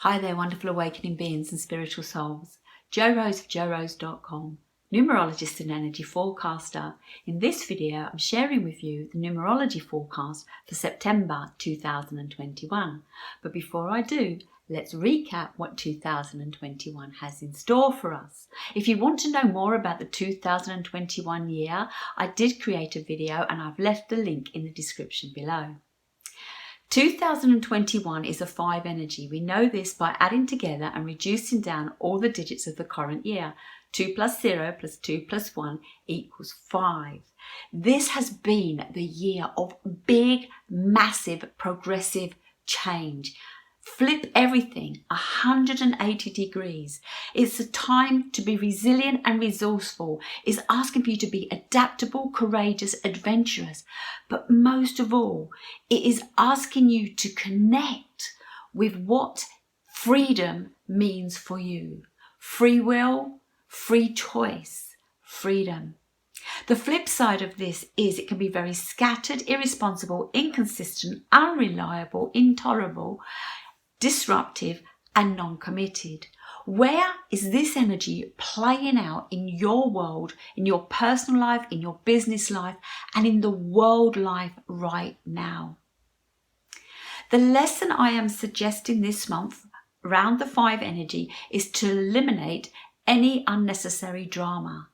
Hi there, wonderful awakening beings and spiritual souls. Jo Rose of JoRose.com, numerologist and energy forecaster. In this video, I'm sharing with you the numerology forecast for September 2021. But before I do, let's recap what 2021 has in store for us. If you want to know more about the 2021 year, I did create a video and I've left the link in the description below. 2021 is a 5 energy. We know this by adding together and reducing down all the digits of the current year. 2 plus 0 plus 2 plus 1 equals 5. This has been the year of big, massive, progressive change. Flip everything 180 degrees. It's a time to be resilient and resourceful. It's asking for you to be adaptable, courageous, adventurous. But most of all, it is asking you to connect with what freedom means for you. Free will, free choice, freedom. The flip side of this is it can be very scattered, irresponsible, inconsistent, unreliable, intolerable, disruptive and non-committed. Where is this energy playing out in your world, in your personal life, in your business life, and in the world life right now? The lesson I am suggesting this month around the 5 energy is to eliminate any unnecessary drama.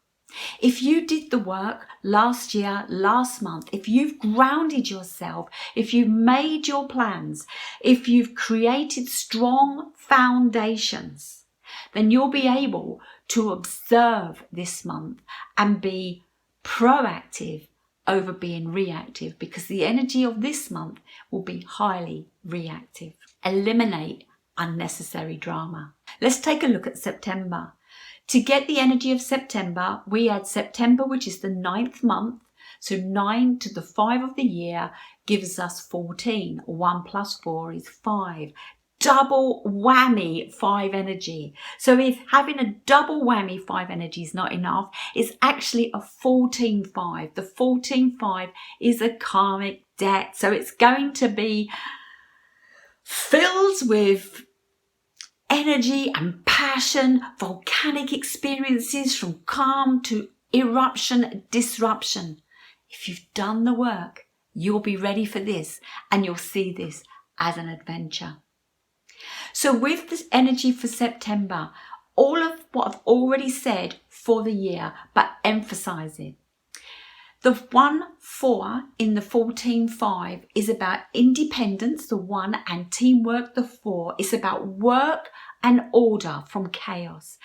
If you did the work last year, last month, if you've grounded yourself, if you've made your plans, if you've created strong foundations, then you'll be able to observe this month and be proactive over being reactive, because the energy of this month will be highly reactive. Eliminate unnecessary drama. Let's take a look at September. To get the energy of September, we add September, which is the 9th month. So 9 to the 5 of the year gives us 14. 1 plus 4 is 5. Double whammy 5 energy. So if having a double whammy 5 energy is not enough, it's actually a 14-5. The 14-5 is a karmic debt. So it's going to be filled with energy and passion, volcanic experiences from calm to eruption, disruption. If you've done the work, you'll be ready for this and you'll see this as an adventure. So with this energy for September, all of what I've already said for the year, but emphasizing. The 1-4 in the 14-5 is about independence, the 1, and teamwork, the 4. It's about work and order from chaos.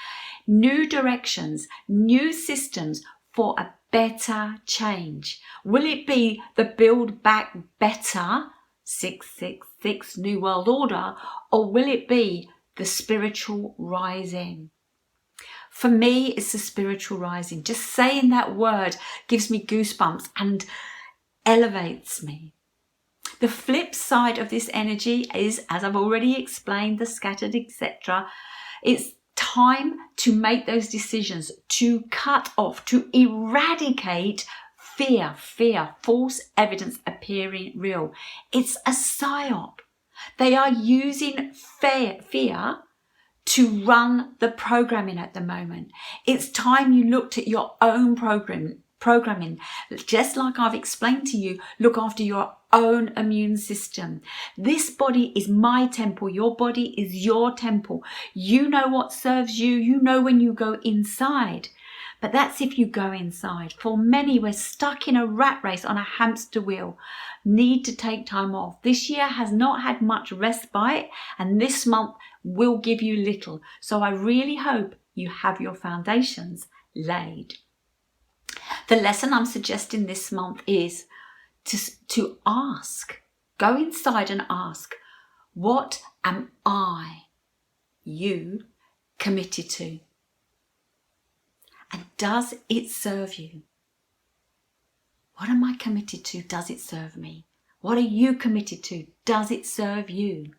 New directions, new systems for a better change. Will it be the Build Back Better 666 New World Order, or will it be the spiritual rising? For me, it's the spiritual rising. Just saying that word gives me goosebumps and elevates me. The flip side of this energy is, as I've already explained, the scattered, etc. It's time to make those decisions, to cut off, to eradicate fear, false evidence appearing real. It's a psyop. They are using fear to run the programming at the moment. It's time you looked at your own programming. Just like I've explained to you, look after your own immune system. This body is my temple. Your body is your temple. You know what serves you. You know when you go inside. But that's if you go inside. For many, we're stuck in a rat race on a hamster wheel. Need to take time off. This year has not had much respite, and this month will give you little. So I really hope you have your foundations laid. The lesson I'm suggesting this month is to ask. Go inside and ask, what am you committed to? And does it serve you? What am I committed to? Does it serve me? What are you committed to? Does it serve you?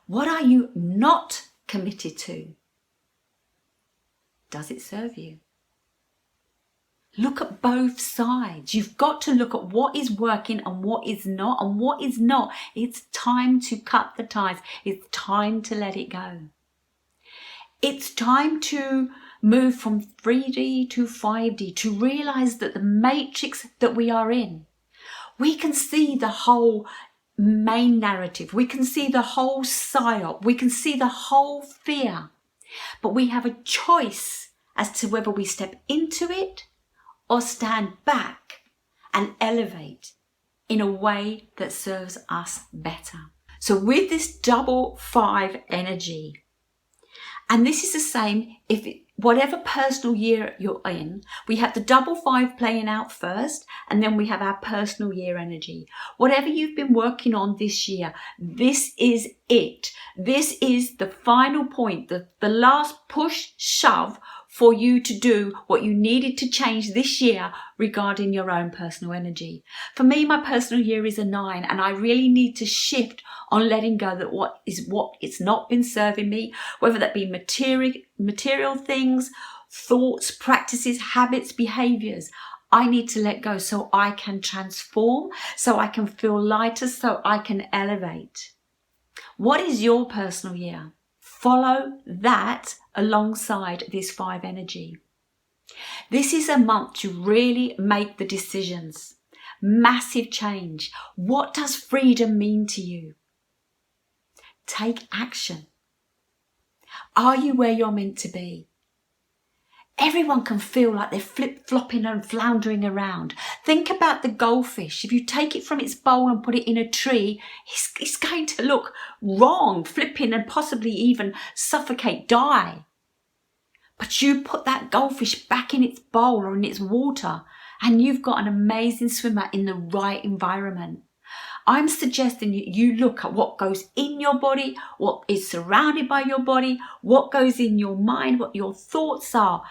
What are you not committed to? Does it serve you? Look at both sides. You've got to look at what is working and what is not. And what is not, it's time to cut the ties. It's time to let it go. It's time to move from 3D to 5D, to realize that the matrix that we are in, we can see the whole main narrative. We can see the whole psyop. We can see the whole fear. But we have a choice as to whether we step into it or stand back and elevate in a way that serves us better. So with this double 5 energy, and this is the same if whatever personal year you're in, we have the double 5 playing out first, and then we have our personal year energy. Whatever you've been working on this year, this is it. This is the final point, the last push, shove for you to do what you needed to change this year regarding your own personal energy. For me, my personal year is a 9, and I really need to shift on letting go that what it's not been serving me, whether that be material things, thoughts, practices, habits, behaviors. I need to let go so I can transform, so I can feel lighter, so I can elevate. What is your personal year? Follow that alongside this 5 energy. This is a month to really make the decisions. Massive change. What does freedom mean to you? Take action. Are you where you're meant to be? Everyone can feel like they're flip-flopping and floundering around. Think about the goldfish. If you take it from its bowl and put it in a tree, it's going to look wrong, flipping and possibly even suffocate, die. But you put that goldfish back in its bowl or in its water, and you've got an amazing swimmer in the right environment. I'm suggesting you look at what goes in your body, what is surrounded by your body, what goes in your mind, what your thoughts are,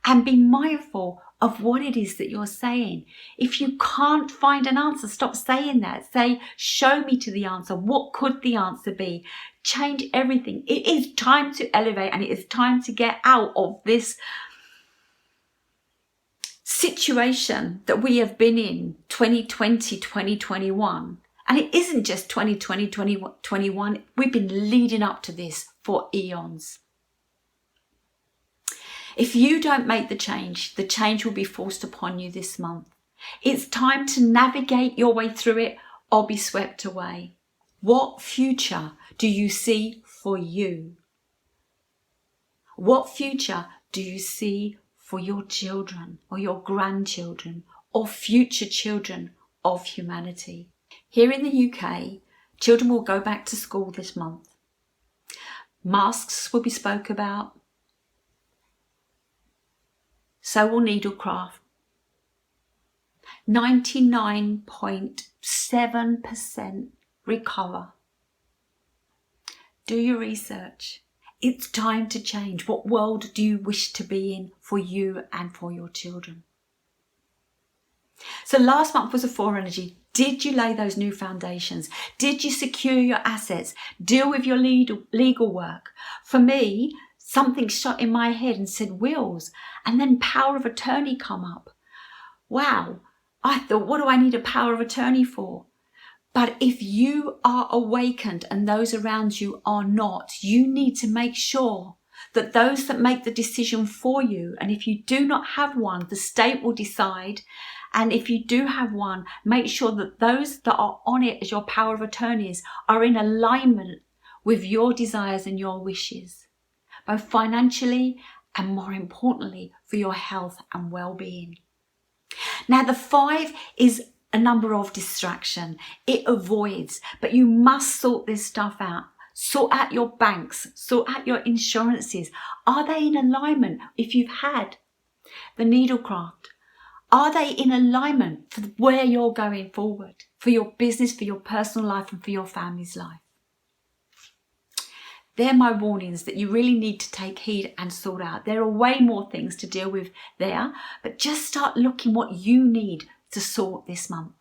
and be mindful of what it is that you're saying. If you can't find an answer, stop saying that. Say, show me to the answer. What could the answer be? Change everything. It is time to elevate, and it is time to get out of this situation that we have been in 2020, 2021. And it isn't just 2020, 2021. We've been leading up to this for eons. If you don't make the change will be forced upon you this month. It's time to navigate your way through it or be swept away. What future do you see for you? What future do you see for your children or your grandchildren or future children of humanity? Here in the UK, children will go back to school this month. Masks will be spoke about. So will needlecraft. 99.7% recover. Do your research. It's time to change. What world do you wish to be in for you and for your children? So last month was a 4 energy. Did you lay those new foundations? Did you secure your assets? Deal with your legal work? For me, something shot in my head and said wills, and then power of attorney come up. Wow, I thought, what do I need a power of attorney for? But if you are awakened and those around you are not, you need to make sure that those that make the decision for you, and if you do not have one, the state will decide. And if you do have one, make sure that those that are on it as your power of attorneys are in alignment with your desires and your wishes, both financially and more importantly for your health and well-being. Now the 5 is a number of distraction. It avoids, but you must sort this stuff out. Sort out your banks, sort out your insurances. Are they in alignment? If you've had the needlecraft, are they in alignment for where you're going forward, for your business, for your personal life, and for your family's life? They're my warnings that you really need to take heed and sort out. There are way more things to deal with there, but just start looking what you need to sort this month.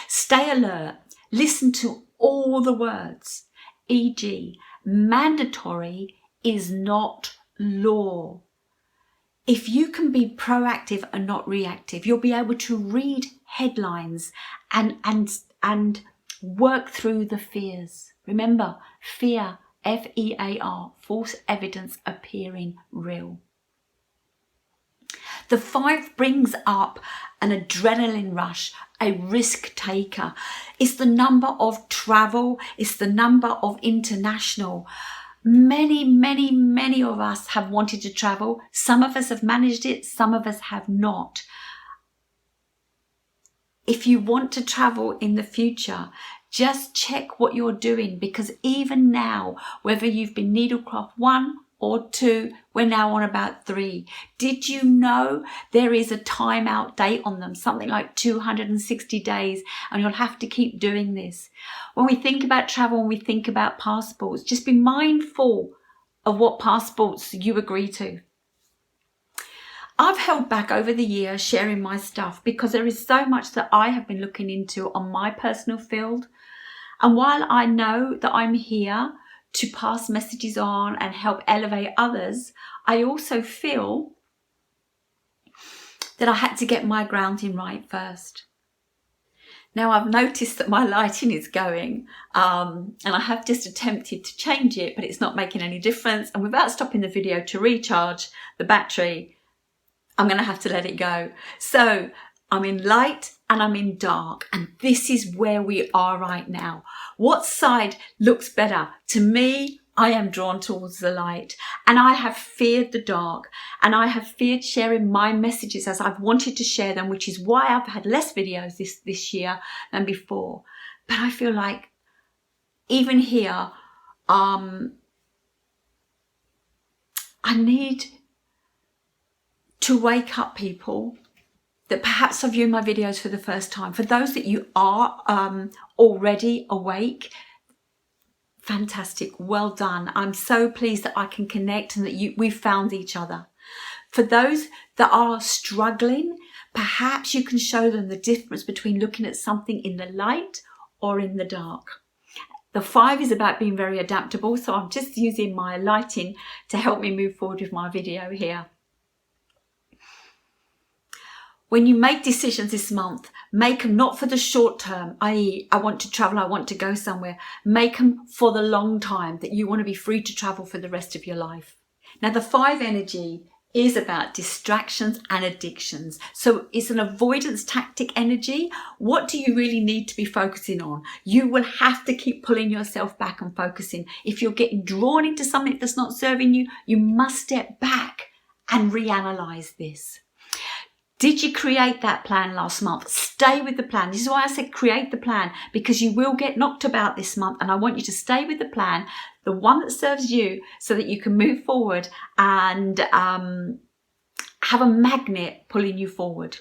Stay alert. Listen to all the words, e.g., mandatory is not law. If you can be proactive and not reactive, you'll be able to read headlines and work through the fears. Remember, fear, F-E-A-R, false evidence appearing real. The 5 brings up an adrenaline rush, a risk taker. It's the number of travel. It's the number of international. Many of us have wanted to travel. Some of us have managed it. Some of us have not. If you want to travel in the future, just check what you're doing, because even now, whether you've been needlecraft 1 or 2, we're now on about 3. Did you know there is a timeout date on them, something like 260 days, and you'll have to keep doing this. When we think about travel, when we think about passports, just be mindful of what passports you agree to. I've held back over the years sharing my stuff because there is so much that I have been looking into on my personal field. And while I know that I'm here to pass messages on and help elevate others, I also feel that I had to get my grounding right first. Now I've noticed that my lighting is going and I have just attempted to change it, but it's not making any difference. And without stopping the video to recharge the battery, I'm going to have to let it go. So I'm in light and I'm in dark, and this is where we are right now. What side looks better? To me, I am drawn towards the light, and I have feared the dark, and I have feared sharing my messages as I've wanted to share them, which is why I've had less videos this year than before. But I feel like even here, I need to wake up people that perhaps are viewing my videos for the first time. For those that you are already awake, fantastic, well done. I'm so pleased that I can connect and that we've found each other. For those that are struggling, perhaps you can show them the difference between looking at something in the light or in the dark. The 5 is about being very adaptable, so I'm just using my lighting to help me move forward with my video here. When you make decisions this month, make them not for the short term, i.e. I want to travel, I want to go somewhere. Make them for the long time, that you want to be free to travel for the rest of your life. Now the 5 energy is about distractions and addictions. So it's an avoidance tactic energy. What do you really need to be focusing on? You will have to keep pulling yourself back and focusing. If you're getting drawn into something that's not serving you, you must step back and reanalyze this. Did you create that plan last month? Stay with the plan. This is why I said create the plan, because you will get knocked about this month, and I want you to stay with the plan, the one that serves you, so that you can move forward and have a magnet pulling you forward.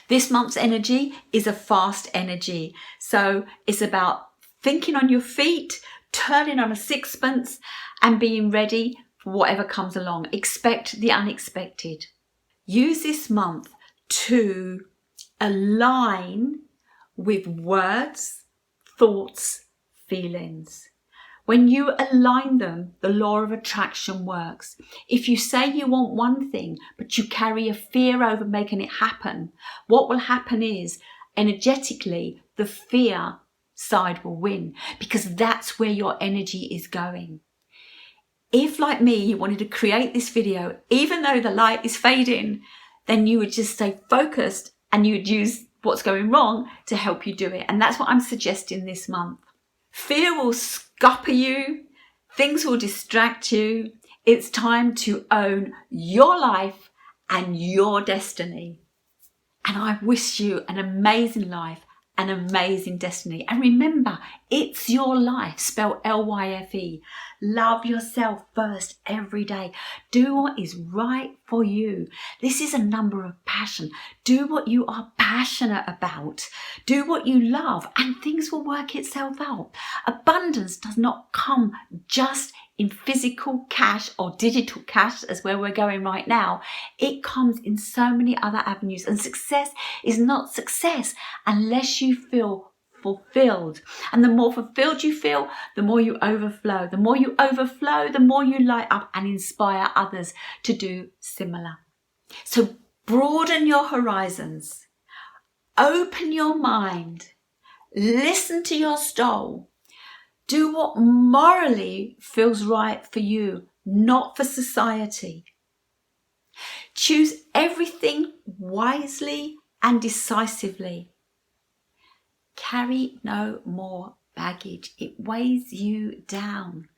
This month's energy is a fast energy. So it's about thinking on your feet, turning on a sixpence, and being ready for whatever comes along. Expect the unexpected. Use this month to align with words, thoughts, feelings. When you align them, the law of attraction works. If you say you want one thing, but you carry a fear over making it happen, what will happen is, energetically, the fear side will win, because that's where your energy is going. If, like me, you wanted to create this video, even though the light is fading, then you would just stay focused and you would use what's going wrong to help you do it. And that's what I'm suggesting this month. Fear will scupper you. Things will distract you. It's time to own your life and your destiny. And I wish you an amazing life, an amazing destiny. And remember, it's your life, spelled L-Y-F-E. Love yourself first every day. Do what is right for you. This is a number of passion. Do what you are passionate about. Do what you love, and things will work itself out. Abundance does not come just in physical cash or digital cash, as where we're going right now. It comes in so many other avenues, and success is not success unless you feel fulfilled. And the more fulfilled you feel, the more you overflow. The more you overflow, the more you light up and inspire others to do similar. So broaden your horizons. Open your mind. Listen to your soul. Do what morally feels right for you, not for society. Choose everything wisely and decisively. Carry no more baggage. It weighs you down.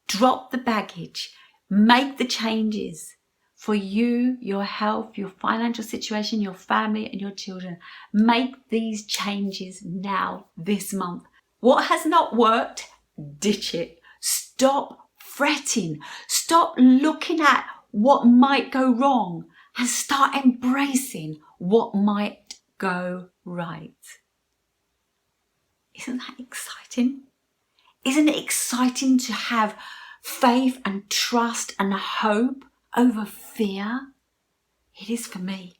Drop the baggage. Make the changes for you, your health, your financial situation, your family and your children. Make these changes now, this month. What has not worked, ditch it. Stop fretting. Stop looking at what might go wrong and start embracing what might go right. Isn't that exciting? Isn't it exciting to have faith and trust and hope over fear? It is for me.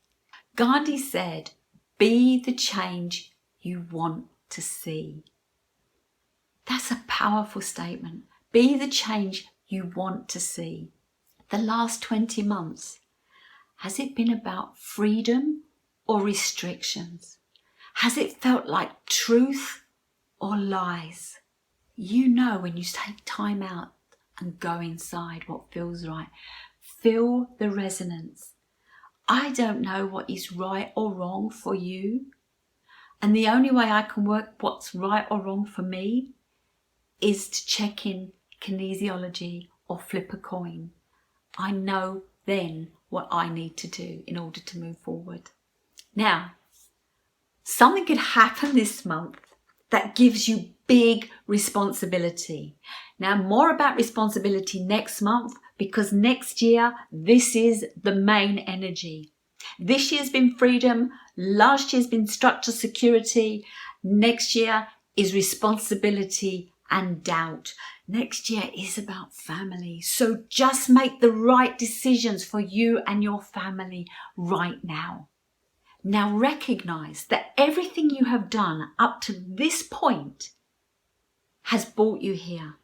Gandhi said, "Be the change you want to see." That's a powerful statement. Be the change you want to see. The last 20 months, has it been about freedom or restrictions? Has it felt like truth or lies? You know when you take time out and go inside what feels right. Feel the resonance. I don't know what is right or wrong for you. And the only way I can work what's right or wrong for me is to check in kinesiology or flip a coin. I know then what I need to do in order to move forward. Now, something could happen this month that gives you big responsibility. Now, more about responsibility next month, because next year, this is the main energy. This year's been freedom. Last year's been structure, security. Next year is responsibility and doubt. Next year is about family. So just make the right decisions for you and your family right now. Now recognize that everything you have done up to this point has brought you here.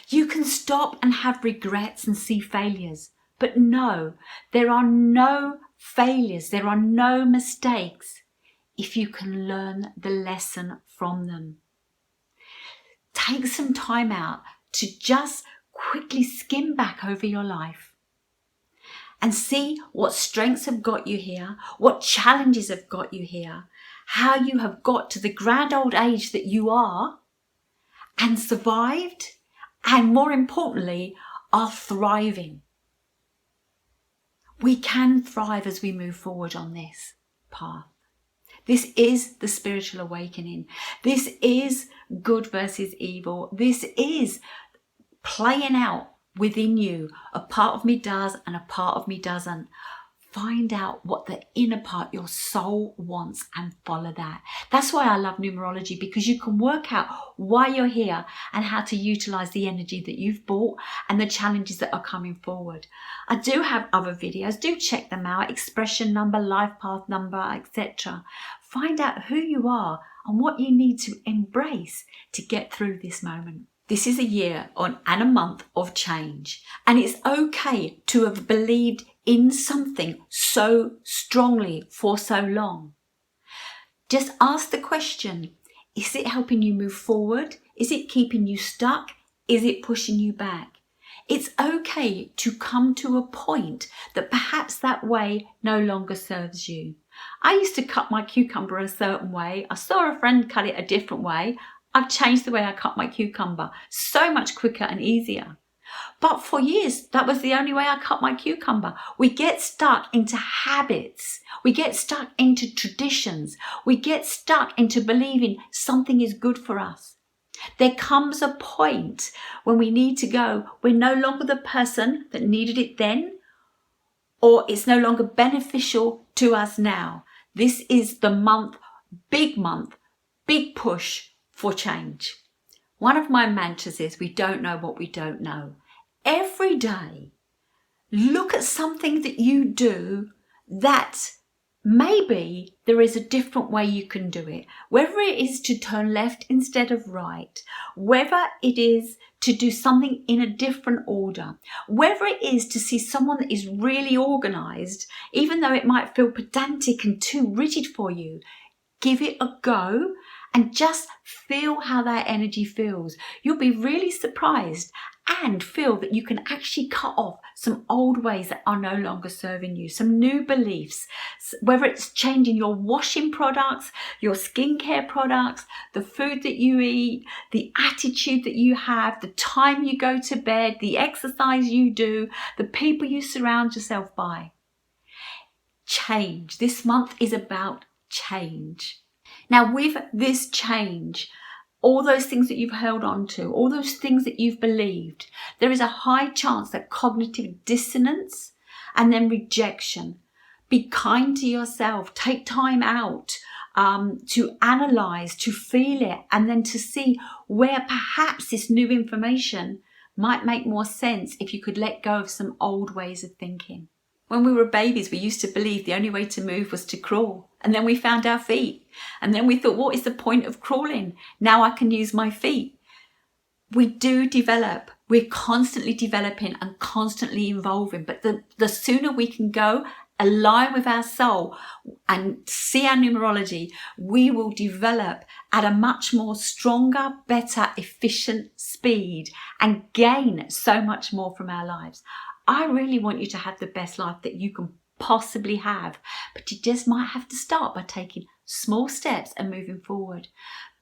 You can stop and have regrets and see failures, but no, there are no failures, there are no mistakes if you can learn the lesson from them. Take some time out to just quickly skim back over your life and see what strengths have got you here, what challenges have got you here, how you have got to the grand old age that you are and survived, and more importantly, are thriving. We can thrive as we move forward on this path. This is the spiritual awakening. This is good versus evil. This is playing out within you. A part of me does and a part of me doesn't. Find out what the inner part, your soul wants, and follow that. That's why I love numerology, because you can work out why you're here and how to utilize the energy that you've bought and the challenges that are coming forward. I do have other videos. Do check them out. Expression number, life path number, etc. Find out who you are and what you need to embrace to get through this moment. This is a year and a month of change, and it's okay to have believed in something so strongly for so long. Just ask the question, is it helping you move forward? Is it keeping you stuck? Is it pushing you back? It's okay to come to a point that perhaps that way no longer serves you. I used to cut my cucumber a certain way. I saw a friend cut it a different way. I've changed the way I cut my cucumber, so much quicker and easier. But for years, that was the only way I cut my cucumber. We get stuck into habits. We get stuck into traditions. We get stuck into believing something is good for us. There comes a point when we need to go. We're no longer the person that needed it then, or it's no longer beneficial to us now. This is the month, big push for change. One of my mantras is, we don't know what we don't know. Every day, look at something that you do that maybe there is a different way you can do it, whether it is to turn left instead of right, whether it is to do something in a different order, whether it is to see someone that is really organized, even though it might feel pedantic and too rigid for you. Give it a go and just feel how that energy feels. You'll be really surprised and feel that you can actually cut off some old ways that are no longer serving you, some new beliefs, whether it's changing your washing products, your skincare products, the food that you eat, the attitude that you have, the time you go to bed, the exercise you do, the people you surround yourself by. Change. This month is about change. Now, with this change, all those things that you've held on to, all those things that you've believed, there is a high chance that cognitive dissonance and then rejection. Be kind to yourself. Take time out to analyze, to feel it, and then to see where perhaps this new information might make more sense if you could let go of some old ways of thinking. When we were babies, we used to believe the only way to move was to crawl. And then we found our feet. And then we thought, what is the point of crawling? Now I can use my feet. We do develop. We're constantly developing and constantly evolving. But the sooner we can go, align with our soul and see our numerology, we will develop at a much more stronger, better, efficient speed and gain so much more from our lives. I really want you to have the best life that you can possibly have, but you just might have to start by taking small steps and moving forward.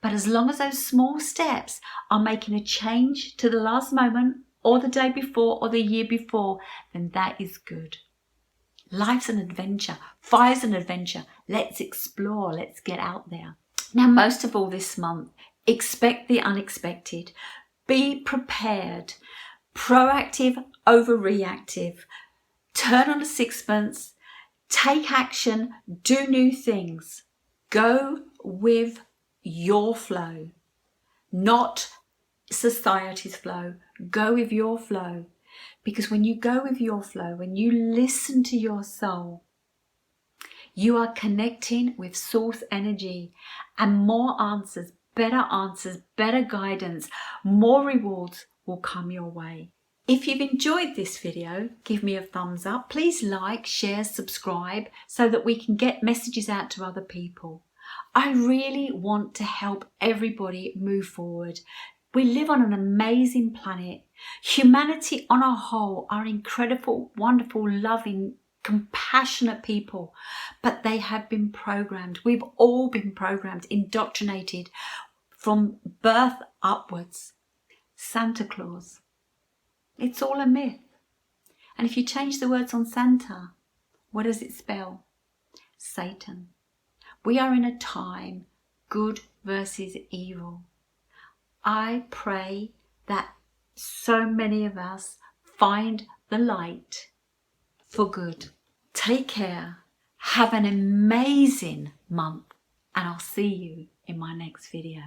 But as long as those small steps are making a change to the last moment or the day before or the year before, then that is good. Life's an adventure. Fire's an adventure. Let's explore. Let's get out there. Now, most of all this month, expect the unexpected. Be prepared. Proactive over reactive. Turn on a sixpence. Take action. Do new things. Go with your flow, not society's flow. Go with your flow. Because when you go with your flow, when you listen to your soul, you are connecting with source energy, and more answers, better guidance, more rewards will come your way. If you've enjoyed this video, give me a thumbs up. Please like, share, subscribe so that we can get messages out to other people. I really want to help everybody move forward. We live on an amazing planet. Humanity on a whole are incredible, wonderful, loving, compassionate people, but they have been programmed. We've all been programmed, indoctrinated from birth upwards. Santa Claus. It's all a myth. And if you change the words on Santa, what does it spell? Satan. We are in a time, good versus evil. I pray that so many of us find the light for good. Take care. Have an amazing month, and I'll see you in my next video.